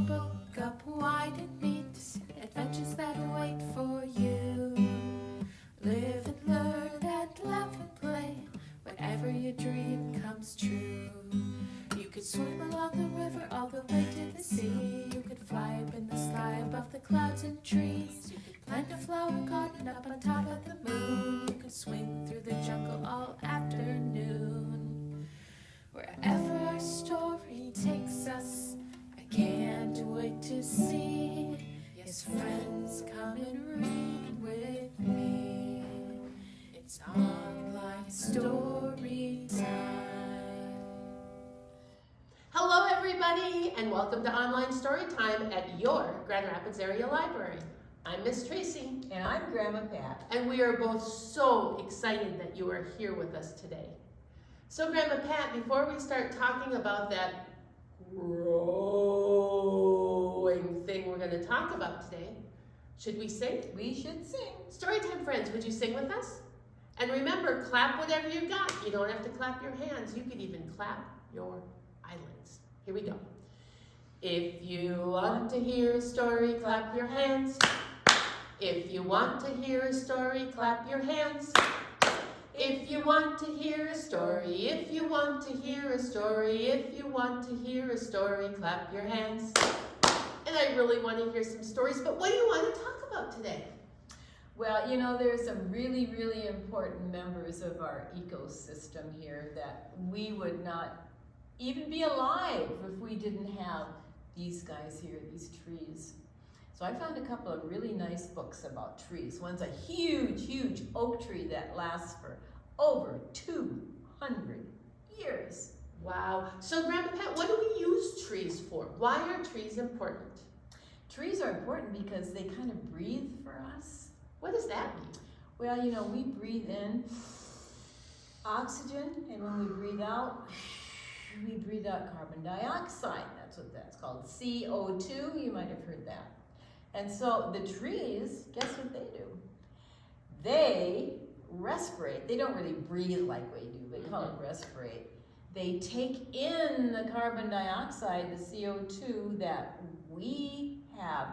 book up wide and meet adventures that await for you. Live and learn and laugh and play whenever your dream comes true. You could swim along the river all the way to the sea. You could fly up in the sky above the clouds and trees. You could plant a flower garden up on top of the moon. You could swing through the jungle all afternoon. Wherever our story takes us, I can't wait to see. Yes, friends, come and read with me. It's Online Story Time. Hello everybody, and welcome to Online Storytime at your Grand Rapids Area Library. I'm Miss Tracy. And I'm Grandma Pat. And we are both so excited that you are here with us today. So Grandma Pat, before we start talking about that growing thing we're going to talk about today, should we sing? We should sing. Storytime friends, would you sing with us? And remember, clap whatever you got. You don't have to clap your hands. You could even clap your eyelids. Here we go. If you want to hear a story, clap your hands. If you want to hear a story, clap your hands. If you want to hear a story, if you want to hear a story, if you want to hear a story, clap your hands. And I really want to hear some stories, but what do you want to talk about today? Well, you know, there's some really, really important members of our ecosystem here that we would not even be alive if we didn't have these guys here, these trees. So I found a couple of really nice books about trees. One's a huge, huge oak tree that lasts for over 200 years. Wow. So Grandma Pat, what do we use trees for? Why are trees important? Trees are important because they kind of breathe for us. What does that mean? Well, you know, we breathe in oxygen, and when we breathe out, we breathe out carbon dioxide. That's what that's called, CO2. You might have heard that. And so the trees, guess what they do? They respirate. They don't really breathe like we do. They call it respirate. They take in the carbon dioxide, the CO2 that we have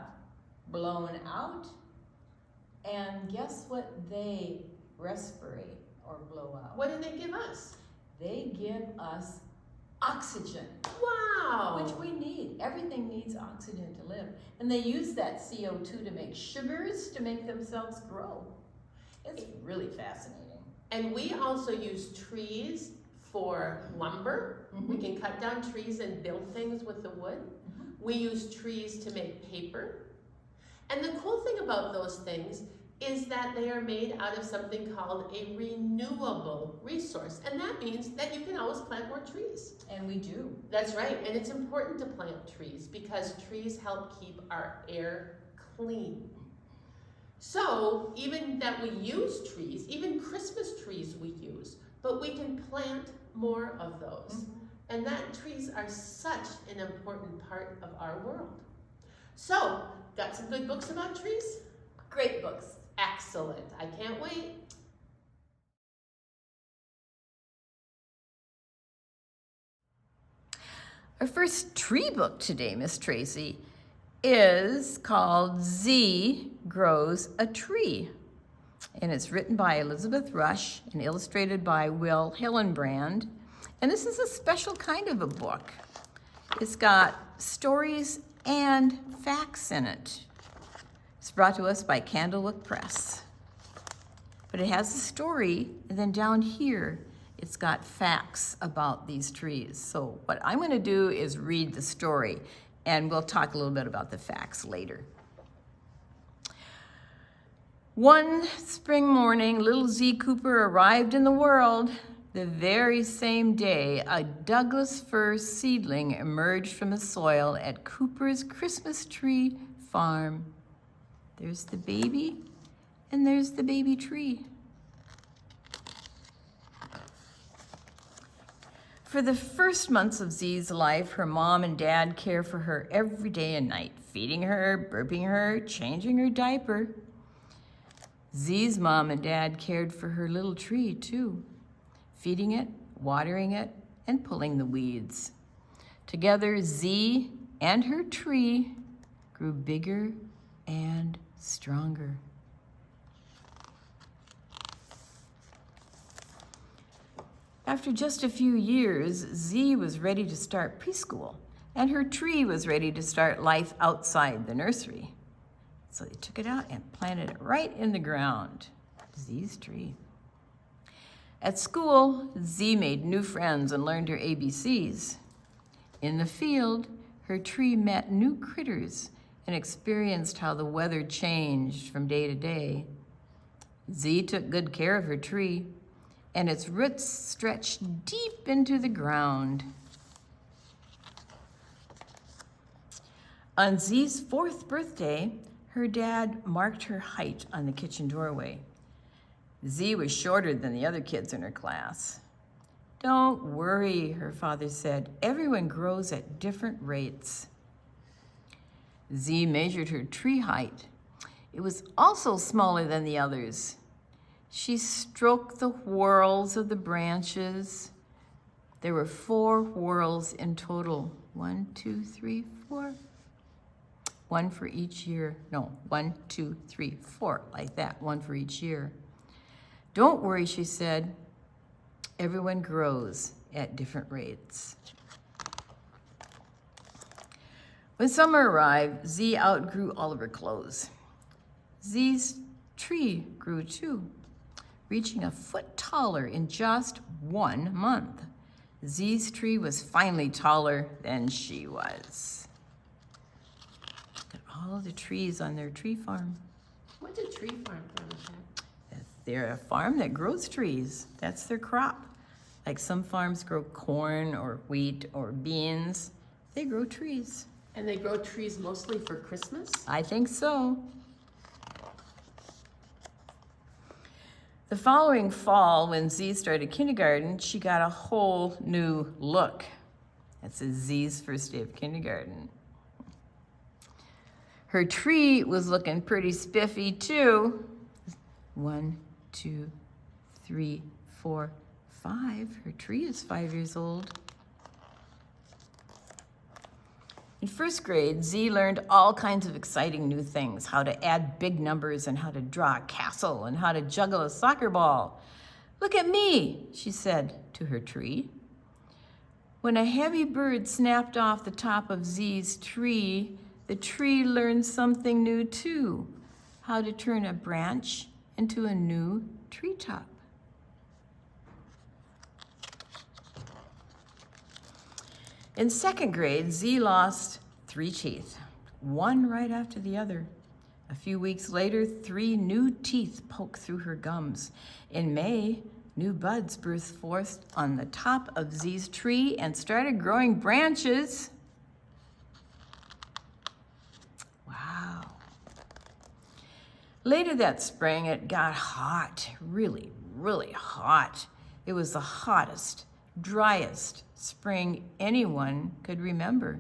blown out. And guess what they respirate or blow out? What do they give us? They give us oxygen. Wow. Which we need. Everything needs oxygen to live. And they use that CO2 to make sugars to make themselves grow. It's really fascinating. And we also use trees for lumber. Mm-hmm. We can cut down trees and build things with the wood. Mm-hmm. We use trees to make paper. And the cool thing about those things is that they are made out of something called a renewable resource. And that means that you can always plant more trees. And we do. That's right. And it's important to plant trees because trees help keep our air clean. So even that we use trees, even Christmas trees we use, but we can plant more of those. Mm-hmm. And that trees are such an important part of our world. So, got some good books about trees? Great books. Excellent. I can't wait. Our first tree book today, Miss Tracy, is called Z Grows a Tree. And it's written by Elizabeth Rush and illustrated by Will Hillenbrand. And this is a special kind of a book. It's got stories and facts in it. It's brought to us by Candlewick Press. But it has a story, and then down here, it's got facts about these trees. So what I'm going to do is read the story, and we'll talk a little bit about the facts later. One spring morning, little Z Cooper arrived in the world. The very same day, a Douglas fir seedling emerged from the soil at Cooper's Christmas tree farm. There's the baby, and there's the baby tree. For the first months of Z's life, her mom and dad care for her every day and night, feeding her, burping her, changing her diaper. Z's mom and dad cared for her little tree too, feeding it, watering it, and pulling the weeds. Together, Z and her tree grew bigger and stronger. After just a few years, Z was ready to start preschool, and her tree was ready to start life outside the nursery. So they took it out and planted it right in the ground, Z's tree. At school, Z made new friends and learned her ABCs. In the field, her tree met new critters and experienced how the weather changed from day to day. Z took good care of her tree, and its roots stretched deep into the ground. On Z's 4th birthday, her dad marked her height on the kitchen doorway. Z was shorter than the other kids in her class. "Don't worry," her father said. "Everyone grows at different rates." Z measured her tree height. It was also smaller than the others. She stroked the whorls of the branches. There were 4 whorls in total. 1, 2, 3, 4. 1 for each year. No, 1, 2, 3, 4, like that. 1 for each year. "Don't worry," she said. "Everyone grows at different rates." When summer arrived, Z outgrew all of her clothes. Z's tree grew too, reaching a foot taller in just 1 month. Z's tree was finally taller than she was. Look at all the trees on their tree farm. What's a tree farm, Grandma Pat? They're a farm that grows trees. That's their crop. Like some farms grow corn or wheat or beans. They grow trees. And they grow trees mostly for Christmas? I think so. The following fall, when Z started kindergarten, she got a whole new look. That's Z's first day of kindergarten. Her tree was looking pretty spiffy too. 1, 2, 3, 4, 5. Her tree is 5 years old. In 1st grade, Z learned all kinds of exciting new things, how to add big numbers and how to draw a castle and how to juggle a soccer ball. "Look at me," she said to her tree. When a heavy bird snapped off the top of Z's tree, the tree learned something new too, how to turn a branch into a new treetop. In 2nd grade, Z lost 3 teeth, one right after the other. A few weeks later, 3 new teeth poked through her gums. In May, new buds burst forth on the top of Z's tree and started growing branches. Wow. Later that spring, it got hot, really, really hot. It was the hottest, driest spring anyone could remember.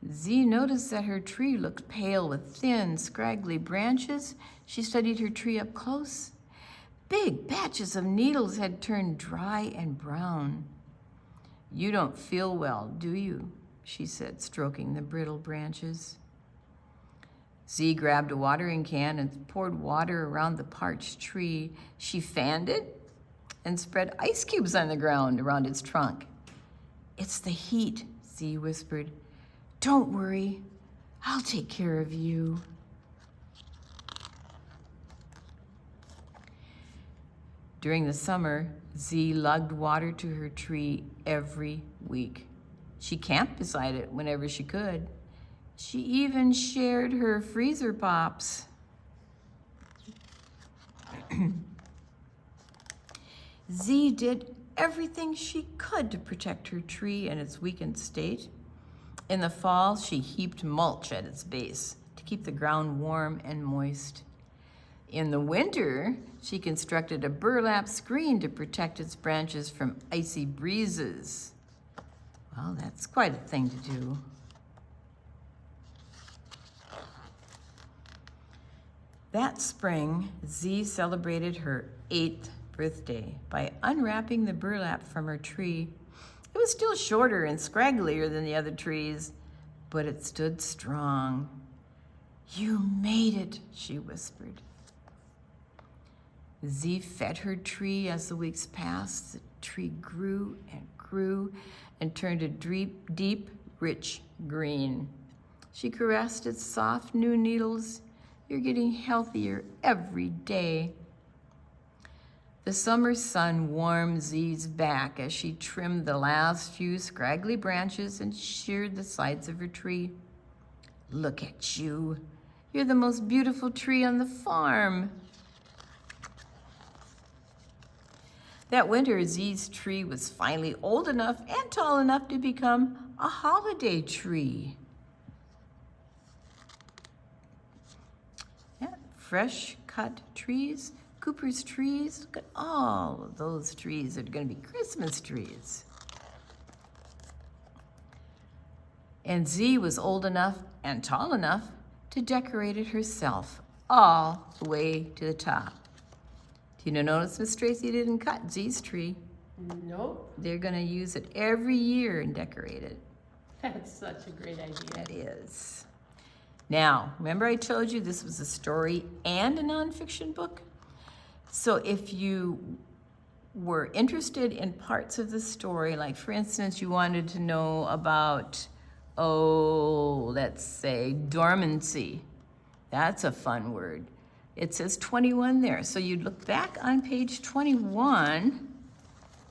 Z noticed that her tree looked pale with thin, scraggly branches. She studied her tree up close. Big batches of needles had turned dry and brown. "You don't feel well, do you?" she said, stroking the brittle branches. Z grabbed a watering can and poured water around the parched tree. She fanned it and spread ice cubes on the ground around its trunk. "It's the heat," Z whispered. "Don't worry, I'll take care of you." During the summer, Z lugged water to her tree every week. She camped beside it whenever she could. She even shared her freezer pops. Z did everything she could to protect her tree and its weakened state. In the fall, she heaped mulch at its base to keep the ground warm and moist. In the winter, she constructed a burlap screen to protect its branches from icy breezes. Well, that's quite a thing to do. That spring, Z celebrated her 8th birthday by unwrapping the burlap from her tree It was still shorter and scragglier than the other trees, but it stood strong. "You made it," she whispered. Z fed her tree as the weeks passed. The tree grew and turned a deep, rich green. She caressed its soft new needles. "You're getting healthier every day." The summer sun warmed Z's back as she trimmed the last few scraggly branches and sheared the sides of her tree. "Look at you. You're the most beautiful tree on the farm." That winter, Z's tree was finally old enough and tall enough to become a holiday tree. Yeah, fresh cut trees, Cooper's trees. Look at all of those trees that are going to be Christmas trees. And Z was old enough and tall enough to decorate it herself, all the way to the top. Do you notice Miss Tracy didn't cut Z's tree? Nope. They're going to use it every year and decorate it. That's such a great idea. That is. Now, remember I told you this was a story and a nonfiction book? So if you were interested in parts of the story, like for instance, you wanted to know about, let's say dormancy. That's a fun word. It says 21 there. So you'd look back on page 21,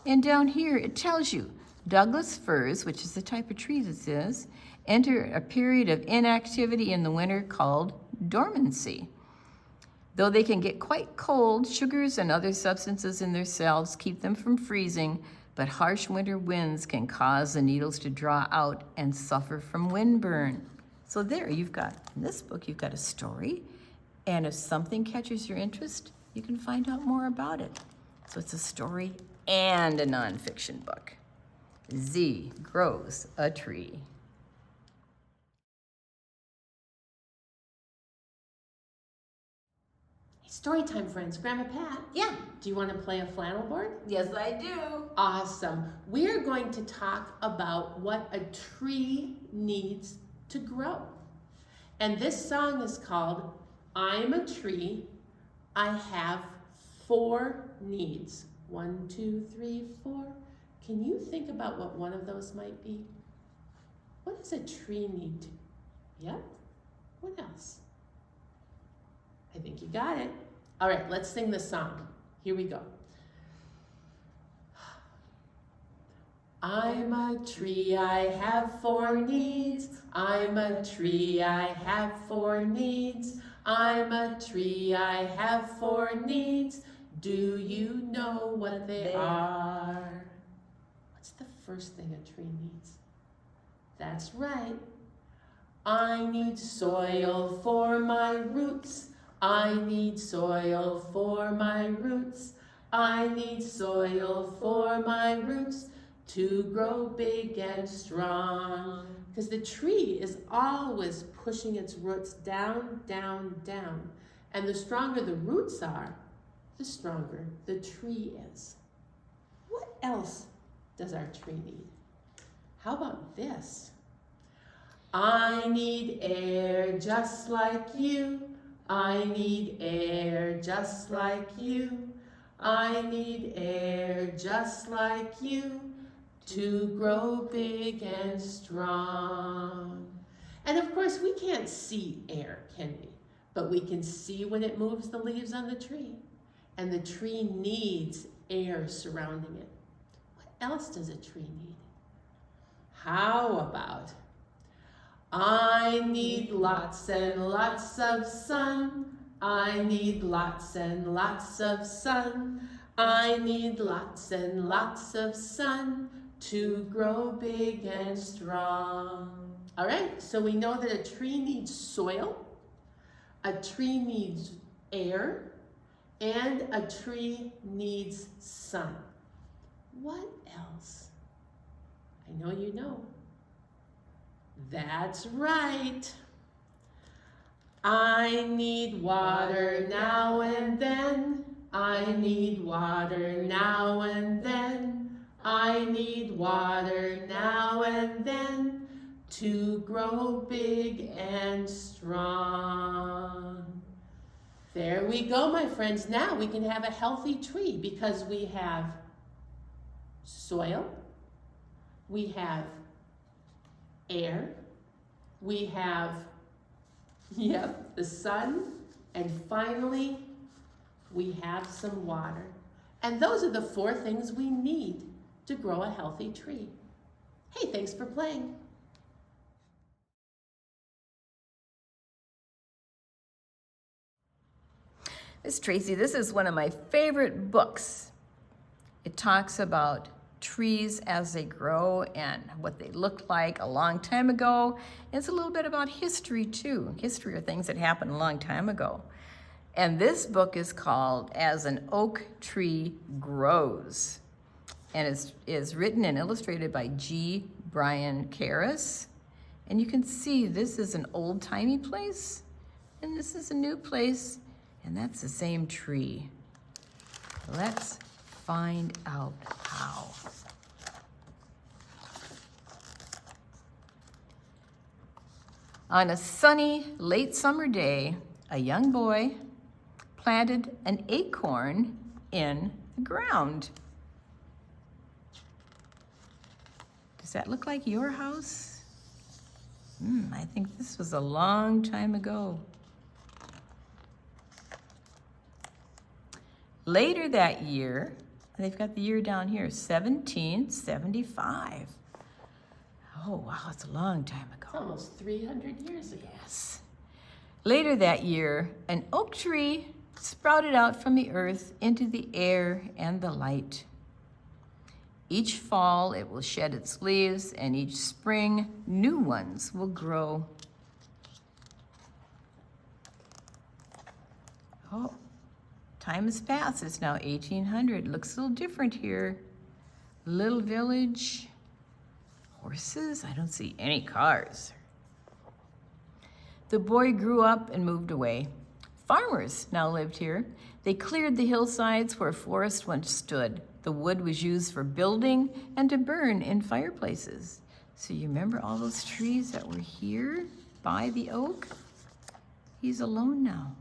and down here it tells you Douglas firs, which is the type of tree this is, enter a period of inactivity in the winter called dormancy. Though they can get quite cold, sugars and other substances in their cells keep them from freezing, but harsh winter winds can cause the needles to draw out and suffer from windburn. So there you've got, in this book, you've got a story, and if something catches your interest, you can find out more about it. So it's a story and a nonfiction book. Z grows a tree. Story time, friends. Grandma Pat. Yeah. Do you want to play a flannel board? Yes, I do. Awesome. We're going to talk about what a tree needs to grow. And this song is called I'm a Tree, I Have 4 Needs. 1, 2, 3, 4. Can you think about what one of those might be? What does a tree need to? Yep. What else? I think you got it. All right, let's sing the song. Here we go. I'm a tree, I have 4 needs. I'm a tree, I have 4 needs. I'm a tree, I have 4 needs. Do you know what they are? What's the first thing a tree needs? That's right. I need soil for my roots. I need soil for my roots. I need soil for my roots to grow big and strong. Because the tree is always pushing its roots down, down, down. And the stronger the roots are, the stronger the tree is. What else does our tree need? How about this? I need air just like you. I need air just like you. I need air just like you to grow big and strong. And of course, we can't see air, can we? But we can see when it moves the leaves on the tree. And the tree needs air surrounding it. What else does a tree need? How about, I need lots and lots of sun. I need lots and lots of sun. I need lots and lots of sun to grow big and strong. All right, so we know that a tree needs soil, a tree needs air, and a tree needs sun. What else? I know you know. That's right. I need water now and then. I need water now and then. I need water now and then to grow big and strong. There we go, my friends. Now we can have a healthy tree because we have soil, we have air, we have, the sun, and finally, we have some water. And those are the 4 things we need to grow a healthy tree. Hey, thanks for playing. Miss Tracy, this is one of my favorite books. It talks about trees as they grow and what they looked like a long time ago. It's a little bit about history too. History are things that happened a long time ago. And this book is called As an Oak Tree Grows. And is written and illustrated by G. Brian Karras. And you can see this is an old-timey place, and this is a new place, and that's the same tree. Let's find out how. On a sunny, late summer day, a young boy planted an acorn in the ground. Does that look like your house? I think this was a long time ago. Later that year, they've got the year down here, 1775. Oh, wow, it's a long time ago. It's almost 300 years ago. Yes. Later that year, an oak tree sprouted out from the earth into the air and the light. Each fall, it will shed its leaves, and each spring, new ones will grow. Oh, time has passed. It's now 1800. Looks a little different here. Little village. Horses? I don't see any cars. The boy grew up and moved away. Farmers now lived here. They cleared the hillsides where forest once stood. The wood was used for building and to burn in fireplaces. So you remember all those trees that were here by the oak? He's alone now.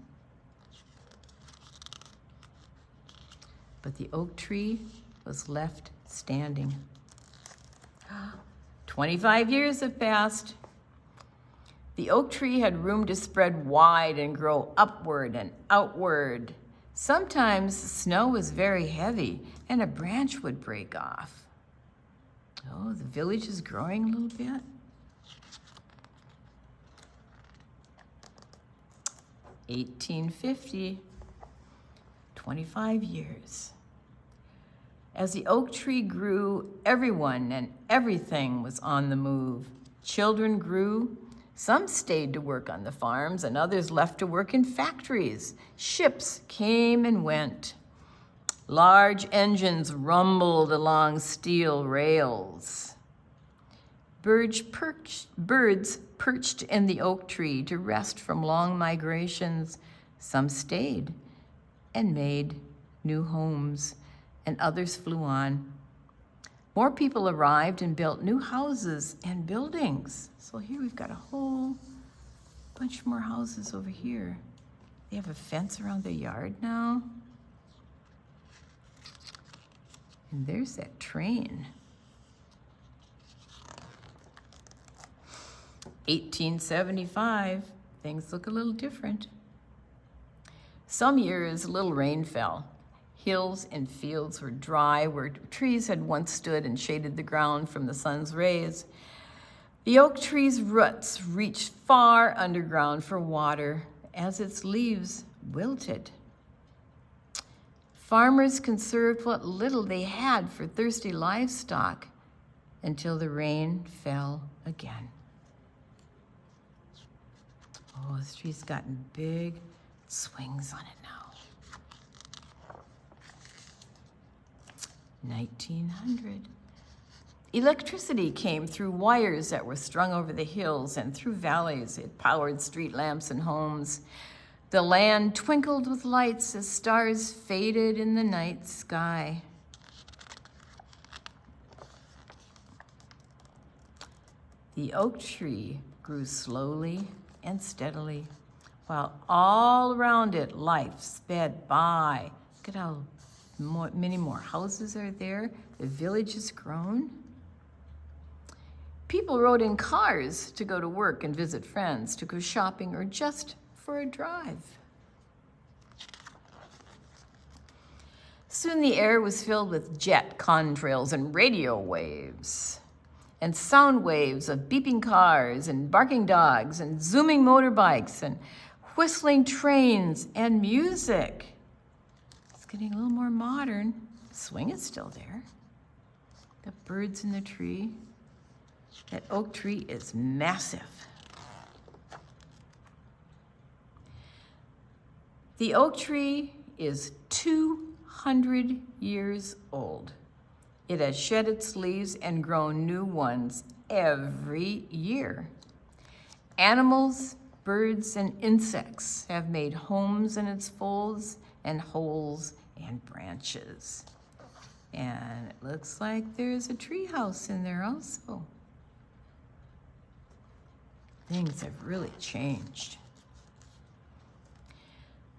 But the oak tree was left standing. 25 years have passed. The oak tree had room to spread wide and grow upward and outward. Sometimes snow was very heavy and a branch would break off. Oh, the village is growing a little bit. 1850, 25 years. As the oak tree grew, everyone and everything was on the move. Children grew. Some stayed to work on the farms and others left to work in factories. Ships came and went. Large engines rumbled along steel rails. Birds perched in the oak tree to rest from long migrations. Some stayed and made new homes, and others flew on. More people arrived and built new houses and buildings. So here we've got a whole bunch more houses over here. They have a fence around their yard now. And there's that train. 1875, things look a little different. Some years, little rain fell. Hills and fields were dry where trees had once stood and shaded the ground from the sun's rays. The oak tree's roots reached far underground for water as its leaves wilted. Farmers conserved what little they had for thirsty livestock until the rain fell again. Oh, this tree's gotten big swings on it now. 1900. Electricity came through wires that were strung over the hills and through valleys. It powered street lamps and homes. The land twinkled with lights as stars faded in the night sky. The oak tree grew slowly and steadily, while all around it life sped by. Look at how many more houses are there. The village has grown. People rode in cars to go to work and visit friends, to go shopping, or just for a drive. Soon the air was filled with jet contrails and radio waves, and sound waves of beeping cars and barking dogs and zooming motorbikes and whistling trains and music. It's getting a little more modern. Swing is still there. The birds in the tree. That oak tree is massive. The oak tree is 200 years old. It has shed its leaves and grown new ones every year. Animals, birds, and insects have made homes in its folds and holes and branches. And it looks like there's a tree house in there also. Things have really changed.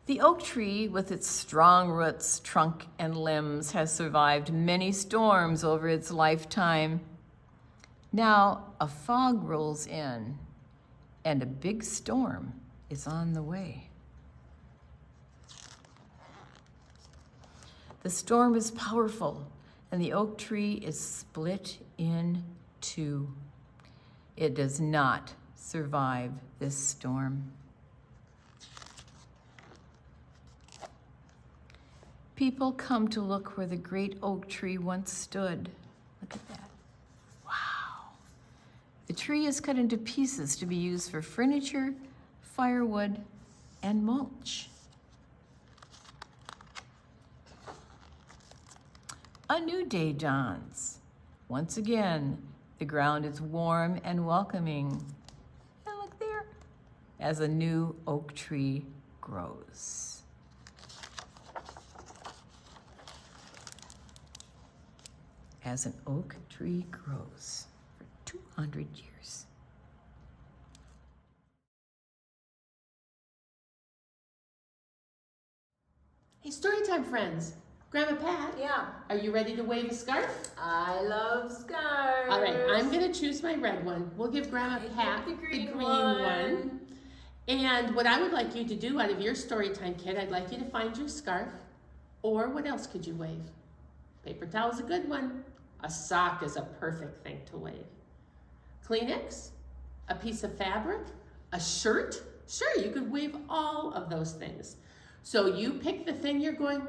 The oak tree, with its strong roots, trunk, and limbs, has survived many storms over its lifetime. Now, a fog rolls in, and a big storm is on the way. The storm is powerful, and the oak tree is split in two. It does not survive this storm. People come to look where the great oak tree once stood. Look at that. Wow. The tree is cut into pieces to be used for furniture, firewood, and mulch. A new day dawns. Once again, the ground is warm and welcoming. And look there, as a new oak tree grows. As an oak tree grows for 200 years. Hey, Storytime friends. Grandma Pat, Yeah, are you ready to wave a scarf? I love scarves. All right, I'm going to choose my red one. We'll give Grandma Pat the green one. And what I would like you to do out of your Storytime kit, I'd like you to find your scarf. Or what else could you wave? Paper towel is a good one. A sock is a perfect thing to wave. Kleenex, a piece of fabric, a shirt. Sure, you could wave all of those things. So you pick the thing you're going.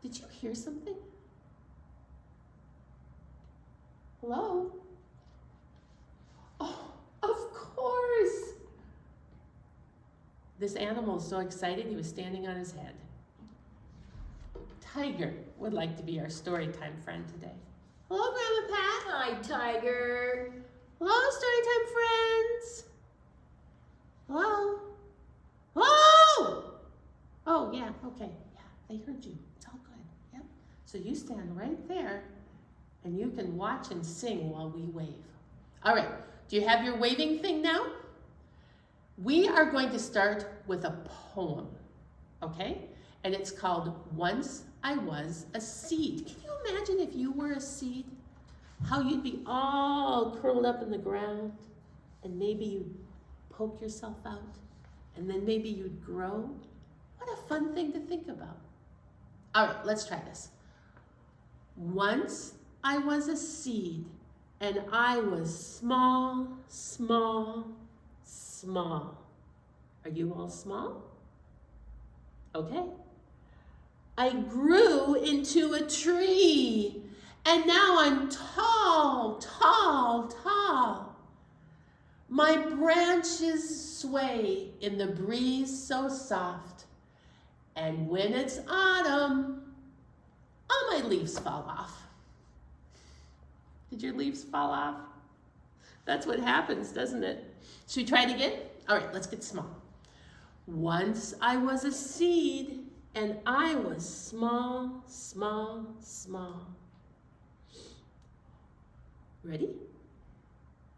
Did you hear something? Hello? Oh, of course. This animal is so excited he was standing on his head. Tiger would like to be our Storytime friend today. Hello, Grandma Pat. Hi, Tiger. Hello, Storytime friends. Hello? Hello? Oh, yeah, okay. Yeah, they heard you. It's all good. Yep. So you stand right there, and you can watch and sing while we wave. All right. Do you have your waving thing now? We are going to start with a poem, okay? And it's called Once I Was a Seed. Can you imagine if you were a seed? How you'd be all curled up in the ground, and maybe you'd poke yourself out, and then maybe you'd grow. What a fun thing to think about. All right, let's try this. Once I was a seed, and I was small, small, small. Are you all small? Okay. I grew into a tree, and now I'm tall, tall, tall. My branches sway in the breeze so soft, and when it's autumn, all my leaves fall off. Did your leaves fall off? That's what happens, doesn't it? Should we try it again? All right, let's get small. Once I was a seed, and I was small, small, small. Ready?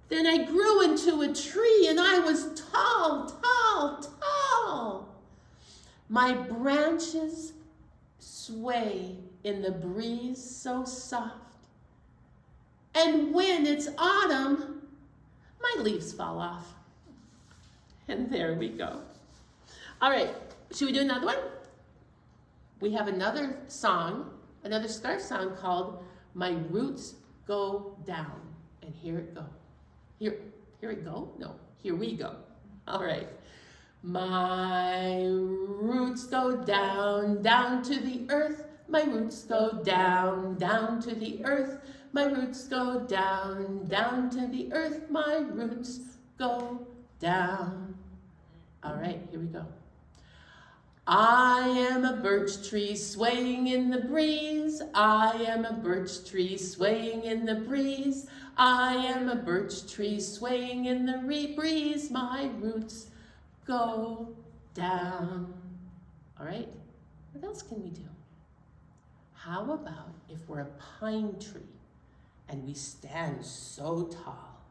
Then I grew into a tree and I was tall, tall, tall. My branches sway in the breeze so soft. And when it's autumn, my leaves fall off. And there we go. All right, should we do another one? We have another song, another scarf song called My Roots Go Down. And here it goes. Here it go? No, here we go. All right. My roots go down, down to the earth. My roots go down, down to the earth. My roots go down, down to the earth. My roots go down. All right, here we go. I am a birch tree swaying in the breeze. I am a birch tree swaying in the breeze. I am a birch tree swaying in the breeze. My roots go down. All right, what else can we do? How about if we're a pine tree and we stand so tall?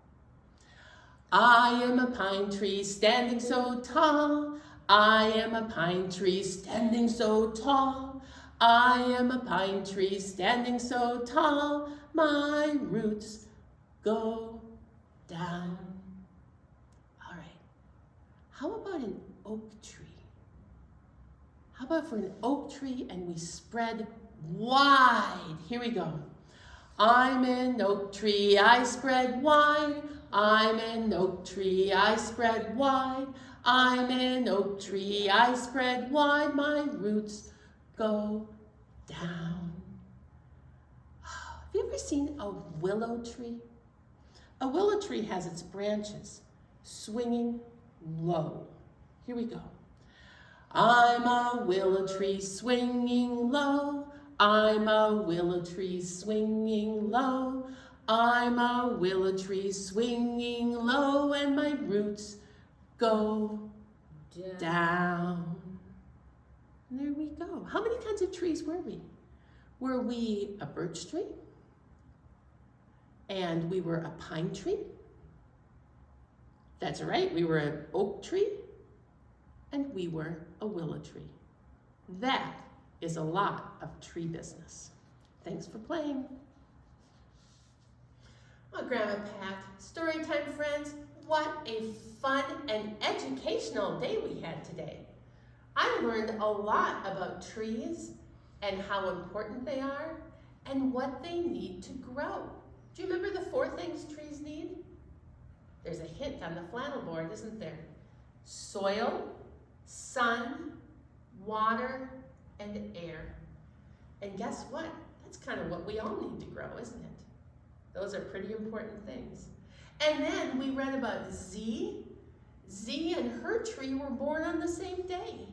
I am a pine tree standing so tall. I am a pine tree standing so tall. I am a pine tree standing so tall. My roots go down. All right. How about an oak tree? How about if we're an oak tree and we spread wide? Here we go. I'm an oak tree, I spread wide. I'm an oak tree, I spread wide. I'm an oak tree, I spread wide. My roots go down. Have you ever seen a willow tree? A willow tree has its branches swinging low. Here we go. I'm a willow tree swinging low. I'm a willow tree swinging low. I'm a willow tree swinging low, and my roots go down. And there we go. How many kinds of trees were we? Were we a birch tree? And we were a pine tree? That's right, we were an oak tree, and we were a willow tree. That is a lot of tree business. Thanks for playing. Well, Grandma Pat, Storytime friends, what a fun and educational day we had today. I learned a lot about trees and how important they are and what they need to grow. Do you remember the 4 things trees need? There's a hint on the flannel board, isn't there? Soil, sun, water, and air. And guess what? That's kind of what we all need to grow, isn't it? Those are pretty important things. And then we read about Z. Z and her tree were born on the same day.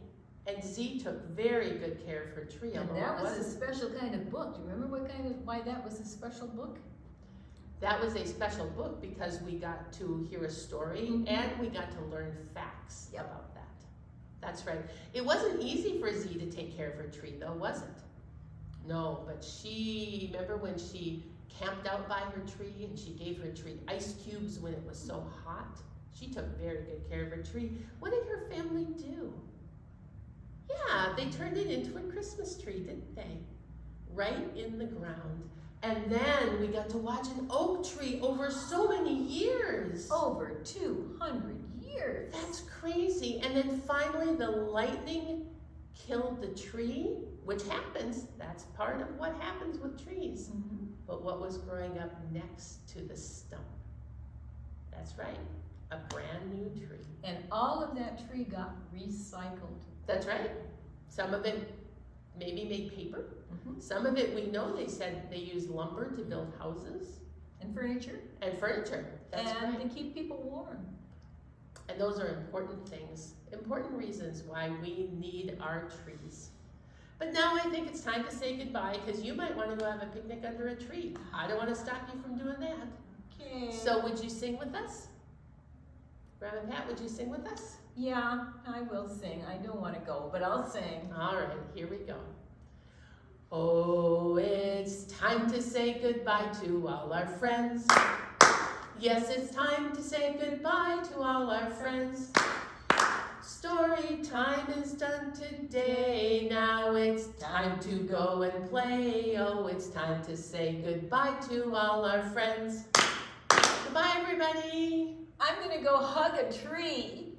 And Z took very good care of her tree. And that was a special kind of book. Do you remember why that was a special book? That was a special book because we got to hear a story and we got to learn facts about that. That's right. It wasn't easy for Z to take care of her tree though, was it? No, but she, remember when she camped out by her tree and she gave her tree ice cubes when it was so hot? She took very good care of her tree. What did her family do? Yeah, they turned it into a Christmas tree, didn't they? Right in the ground. And then we got to watch an oak tree over so many years. Over 200 years. That's crazy. And then finally the lightning killed the tree, which happens. That's part of what happens with trees. Mm-hmm. But what was growing up next to the stump? That's right, a brand new tree. And all of that tree got recycled. That's right. Some of it maybe made paper. Mm-hmm. Some of it, we know they said they used lumber to build houses. And furniture. And furniture, that's and right. to keep people warm. And those are important things, important reasons why we need our trees. But now I think it's time to say goodbye because you might want to go have a picnic under a tree. I don't want to stop you from doing that. Okay. So would you sing with us? Grandma Pat, would you sing with us? Yeah, I will sing. I don't want to go, but I'll sing. All right, here we go. Oh, it's time to say goodbye to all our friends. Yes, it's time to say goodbye to all our friends. Story time is done today. Now it's time to go and play. Oh, it's time to say goodbye to all our friends. Goodbye, everybody. I'm gonna go hug a tree.